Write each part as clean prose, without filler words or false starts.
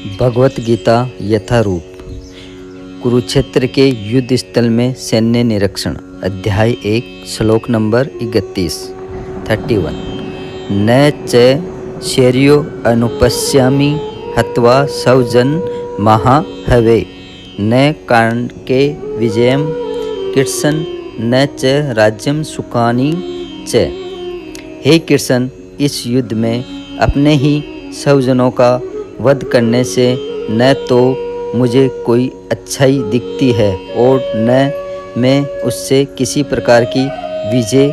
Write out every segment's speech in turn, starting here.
भगवत गीता यथारूप। कुरुक्षेत्र के युद्ध स्थल में सैन्य निरीक्षण। अध्याय 1 श्लोक नंबर 31। न च शौर्यो अनुपश्यामि हत्वा सौजन महाहवे न कांके विजयम कृष्ण न च राज्यम सुखानि च। हे कृष्ण, इस युद्ध में अपने ही सौजनों का वध करने से न तो मुझे कोई अच्छाई दिखती है और न मैं उससे किसी प्रकार की विजय,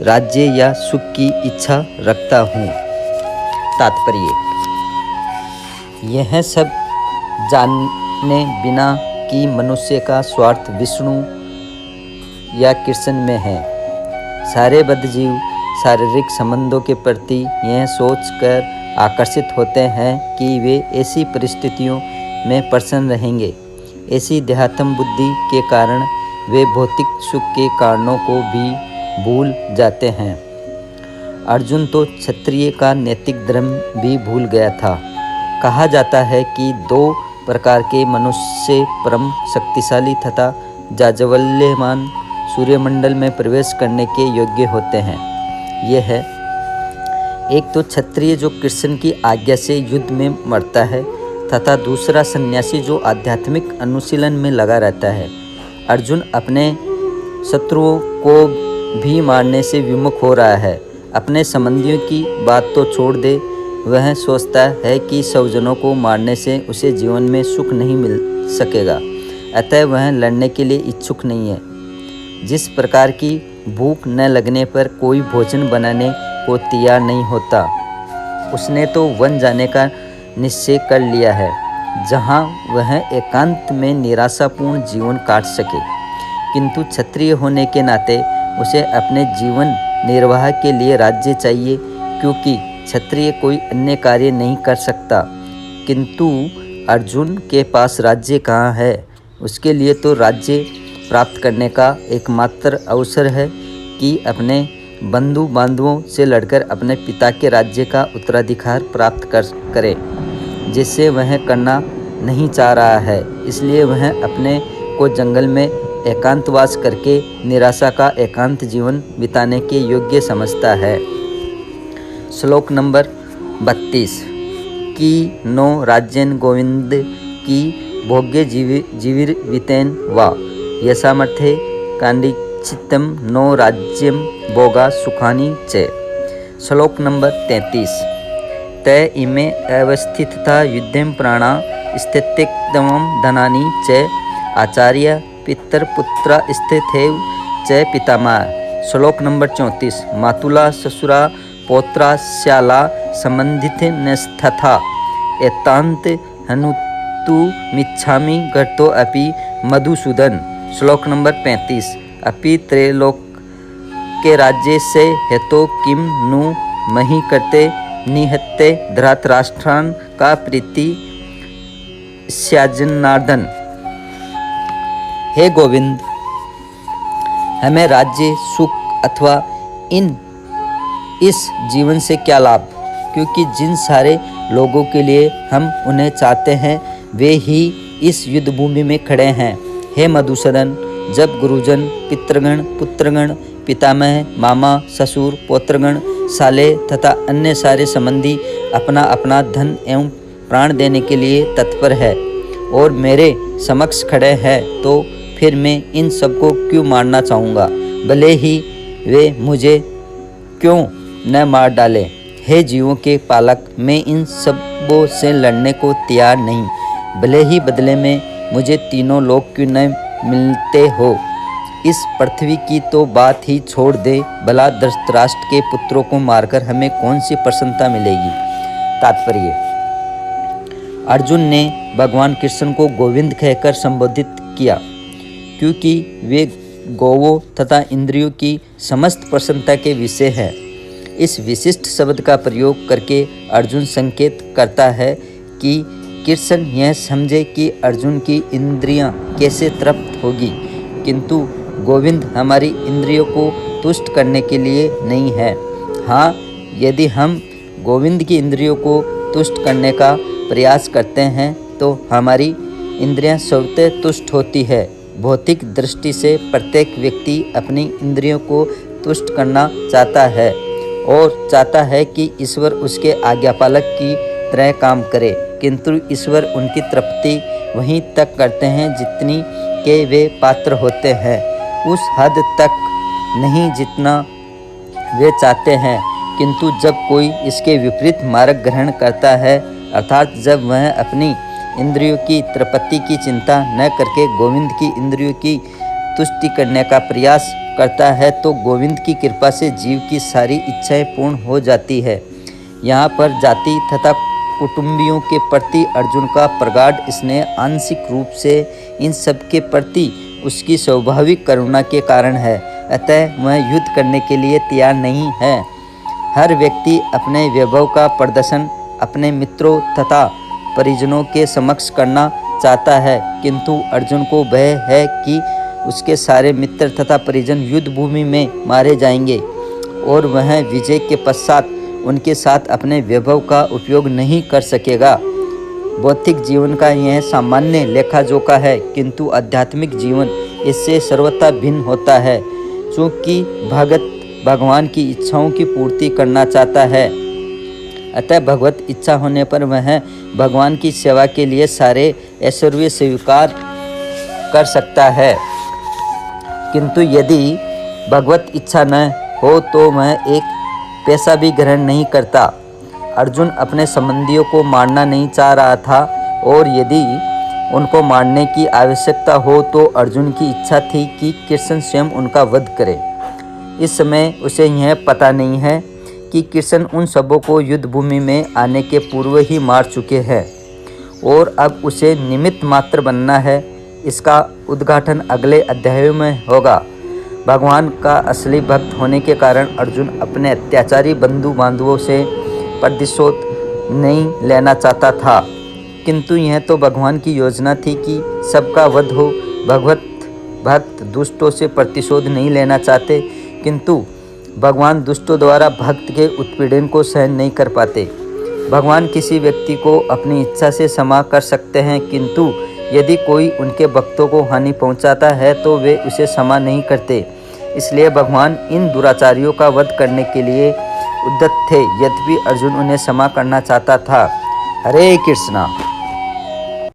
राज्य या सुख की इच्छा रखता हूँ। तात्पर्य: यह सब जाने बिना कि मनुष्य का स्वार्थ विष्णु या कृष्ण में है। सारे बद्धजीव शारीरिक संबंधों के प्रति यह सोचकर आकर्षित होते हैं कि वे ऐसी परिस्थितियों में प्रसन्न रहेंगे। ऐसी देहात्म बुद्धि के कारण वे भौतिक सुख के कारणों को भी भूल जाते हैं। अर्जुन तो क्षत्रिय का नैतिक धर्म भी भूल गया था। कहा जाता है कि 2 प्रकार के मनुष्य परम शक्तिशाली तथा जाज्वल्यमान सूर्यमंडल में प्रवेश करने के योग्य होते हैं। यह है, एक तो क्षत्रिय जो कृष्ण की आज्ञा से युद्ध में मरता है तथा दूसरा सन्यासी जो आध्यात्मिक अनुशीलन में लगा रहता है। अर्जुन अपने शत्रुओं को भी मारने से विमुख हो रहा है। अपने संबंधियों की बात तो छोड़ दे, वह सोचता है कि स्वजनों को मारने से उसे जीवन में सुख नहीं मिल सकेगा, अतः वह लड़ने के लिए इच्छुक नहीं है। जिस प्रकार की भूख न लगने पर कोई भोजन बनाने को तैयार नहीं होता, उसने तो वन जाने का निश्चय कर लिया है, जहाँ वह एकांत में निराशापूर्ण जीवन काट सके। किंतु क्षत्रिय होने के नाते उसे अपने जीवन निर्वाह के लिए राज्य चाहिए, क्योंकि क्षत्रिय कोई अन्य कार्य नहीं कर सकता। किंतु अर्जुन के पास राज्य कहाँ है? उसके लिए तो राज्य प्राप्त करने का एकमात्र अवसर है कि अपने बंधु बांधवों से लड़कर अपने पिता के राज्य का उत्तराधिकार प्राप्त करे, जिससे वह करना नहीं चाह रहा है। इसलिए वह अपने को जंगल में एकांतवास करके निराशा का एकांत जीवन बिताने के योग्य समझता है। श्लोक नंबर 32। की नो राज्यन गोविंद की भोग्य जीविर्वितेन वा यसामर्थे कांडिचित्तम नो राज्यम भोगा सुखानि च। श्लोक नंबर 33। त इमे अवस्थितता युद्धम प्राणा स्थित्यक्तमं धनानि च आचार्य पितरपुत्र स्थितैव च पितामह। श्लोक नंबर 34। मातुला ससुरा पौत्रा श्याला संबंधित नस्तथा एतांत हनुतु मिच्छामि गर्तो अपि मधुसूदन। श्लोक नंबर 35। अपि त्रैलोक के राज्य से हेतो किम नु मही करते निहत्ते धृतराष्ट्रान का प्रीति स्याजनार्दन। हे गोविंद, हमें राज्य, सुख अथवा इस जीवन से क्या लाभ, क्योंकि जिन सारे लोगों के लिए हम उन्हें चाहते हैं वे ही इस युद्ध भूमि में खड़े हैं। हे मधुसूदन, जब गुरुजन, पितृगण, पुत्रगण, पितामह, मामा, ससुर, पौत्रगण, साले तथा अन्य सारे संबंधी अपना अपना धन एवं प्राण देने के लिए तत्पर है और मेरे समक्ष खड़े हैं, तो फिर मैं इन सबको क्यों मारना चाहूँगा, भले ही वे मुझे क्यों न मार डाले। हे जीवों के पालक, मैं इन सबों से लड़ने को तैयार नहीं, भले ही बदले में मुझे तीनों लोग क्यों न मिलते हो। इस पृथ्वी की तो बात ही छोड़ दे, भला धृतराष्ट्र के पुत्रों को मारकर हमें कौन सी प्रसन्नता मिलेगी। तात्पर्य: अर्जुन ने भगवान कृष्ण को गोविंद कहकर संबोधित किया, क्योंकि वे गौवों तथा इंद्रियों की समस्त प्रसन्नता के विषय हैं। इस विशिष्ट शब्द का प्रयोग करके अर्जुन संकेत करता है कि कृष्ण यह समझे कि अर्जुन की इंद्रियां कैसे तृप्त होगी, किंतु गोविंद हमारी इंद्रियों को तुष्ट करने के लिए नहीं है। हाँ, यदि हम गोविंद की इंद्रियों को तुष्ट करने का प्रयास करते हैं तो हमारी इंद्रियां स्वतः तुष्ट होती है। भौतिक दृष्टि से प्रत्येक व्यक्ति अपनी इंद्रियों को तुष्ट करना चाहता है और चाहता है कि ईश्वर उसके आज्ञापालक की तरह काम करे, किंतु ईश्वर उनकी तृप्ति वहीं तक करते हैं जितनी के वे पात्र होते हैं, उस हद तक नहीं जितना वे चाहते हैं। किंतु जब कोई इसके विपरीत मार्ग ग्रहण करता है, अर्थात जब वह अपनी इंद्रियों की तृप्ति की चिंता न करके गोविंद की इंद्रियों की तुष्टि करने का प्रयास करता है, तो गोविंद की कृपा से जीव की सारी इच्छाएं पूर्ण हो जाती है। यहाँ पर जाति तथा कुटुंबियों के प्रति अर्जुन का प्रगाढ़ स्नेह आंशिक रूप से इन सब के प्रति उसकी स्वाभाविक करुणा के कारण है, अतः वह युद्ध करने के लिए तैयार नहीं है। हर व्यक्ति अपने वैभव का प्रदर्शन अपने मित्रों तथा परिजनों के समक्ष करना चाहता है, किंतु अर्जुन को भय है कि उसके सारे मित्र तथा परिजन युद्ध भूमि में मारे जाएंगे और वह विजय के पश्चात उनके साथ अपने वैभव का उपयोग नहीं कर सकेगा। भौतिक जीवन का यह सामान्य लेखा जोखा है, किंतु आध्यात्मिक जीवन इससे सर्वथा भिन्न होता है। चूँकि भगत भगवान की इच्छाओं की पूर्ति करना चाहता है, अतः भगवत इच्छा होने पर वह भगवान की सेवा के लिए सारे ऐश्वर्य स्वीकार कर सकता है, किंतु यदि भगवत इच्छा न हो तो वह एक पैसा भी ग्रहण नहीं करता। अर्जुन अपने संबंधियों को मारना नहीं चाह रहा था, और यदि उनको मारने की आवश्यकता हो तो अर्जुन की इच्छा थी कि कृष्ण स्वयं उनका वध करे। इस समय उसे यह पता नहीं है कि कृष्ण उन सबों को युद्ध भूमि में आने के पूर्व ही मार चुके हैं और अब उसे निमित्त मात्र बनना है। इसका उद्घाटन अगले अध्यायों में होगा। भगवान का असली भक्त होने के कारण अर्जुन अपने अत्याचारी बंधु बांधवों से प्रतिशोध नहीं लेना चाहता था, किंतु यह तो भगवान की योजना थी कि सबका वध हो। भगवत भक्त दुष्टों से प्रतिशोध नहीं लेना चाहते, किंतु भगवान दुष्टों द्वारा भक्त के उत्पीड़न को सहन नहीं कर पाते। भगवान किसी व्यक्ति को अपनी इच्छा से क्षमा कर सकते हैं, किंतु यदि कोई उनके भक्तों को हानि पहुंचाता है तो वे उसे क्षमा नहीं करते। इसलिए भगवान इन दुराचारियों का वध करने के लिए उद्यत थे, यद्यपि अर्जुन उन्हें क्षमा करना चाहता था। हरे कृष्णा।